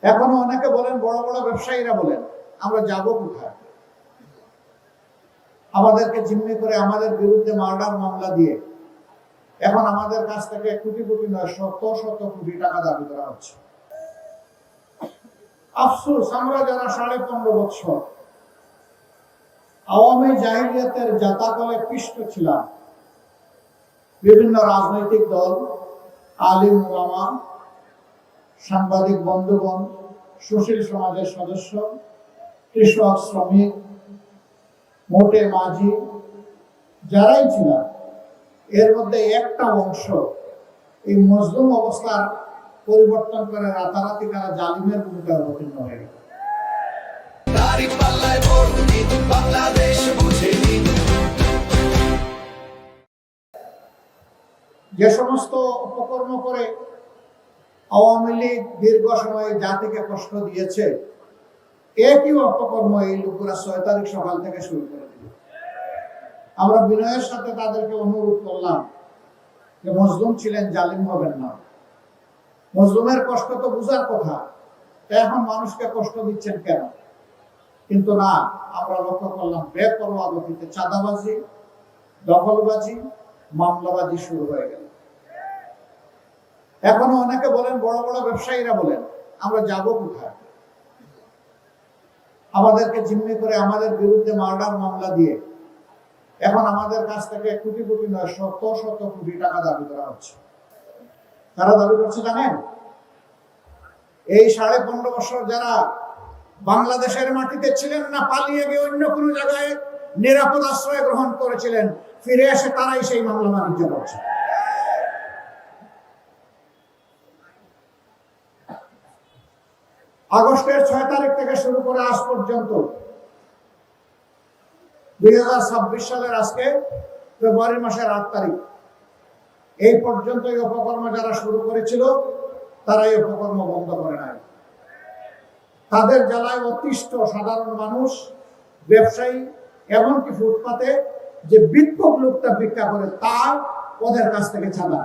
এখনো অনেকে বলেন, বড় বড় ব্যবসায়ীরা বলেন, আমরা যাব কোথায়? আমাদেরকে জিম্মি করে আমাদের বিরুদ্ধে মার্ডার মামলা দিয়ে এখন আমাদের কাছ থেকে কোটি কোটি নয়, শত শত কোটি টাকা দাবি করা হচ্ছে। আফসোস, আমরা যারা 15.5 বছর আওয়ামী জাহিলিয়াতের জাতাকলে পিষ্ট ছিলাম, বিভিন্ন রাজনৈতিক দল, আলিম ওলামা, সাংবাদিক বন্ধুগণ, সুশীল সমাজের সদস্য, কৃষক, শ্রমিক, মোটে মাঝি, যারাই ছিলাম, এর মধ্যে একটা অংশ এই মজলুম অবস্থার পরিবর্তন করে রাতারাতি তারা জালিমের ভূমিকায় অবতীর্ণ হয়ে গেল। যে সমস্ত উপকর্ম করে আওয়ামী লীগ দীর্ঘ সময় জাতিকে কষ্ট দিয়েছে, একই অপকর্ম এই লোকেরা 6 তারিখ সকাল থেকে শুরু করে দিল। আমরা বিনয়ের সাথে তাদেরকে অনুরোধ করলাম যে মজলুম ছিলেন, জালিম হবেন না। মজলুমের কষ্ট তো বুঝার কথা, এখন মানুষকে কষ্ট দিচ্ছেন কেন? কিন্তু না, আমরা লক্ষ্য করলাম বেপরোয়া গতিতে চাঁদাবাজি, দখলবাজি, মামলাবাজি শুরু হয়ে গেল। এখনো অনেকে বলেন, বড় বড় ব্যবসায়ীরা বলেন, আমরা যাব কোথায়? আমাদেরকে জিম্মি করে আমাদের বিরুদ্ধে মার্ডার মামলা দিয়ে এখন আমাদের কাছ থেকে কোটি কোটি নয়, শত শত কোটি টাকা দাবি করা হচ্ছে। কারা দাবি করছে জানেন? এই 15.5 বছর যারা বাংলাদেশের মাটিতে ছিলেন না, পালিয়ে গিয়ে অন্য কোনো জায়গায় নিরাপদ আশ্রয় গ্রহণ করেছিলেন, ফিরে এসে তারাই সেই মামলা বাণিজ্য করছে। আগস্টের 6 তারিখ থেকে শুরু করে আজ পর্যন্ত 2026 সালের আজকে ফেব্রুয়ারি মাসের 8 তারিখ এই পর্যন্ত এই অপকর্ম যারা শুরু করেছিল তারা এই অপকর্ম বন্ধ করে নাই। তাদের জ্বালায় অতিষ্ঠ সাধারণ মানুষ, ব্যবসায়ী, এমনকি ফুটপাতে যে বিক্ষোভ লোকটা ভিক্ষা করে তার ওদের কাছ থেকে চাঁদা।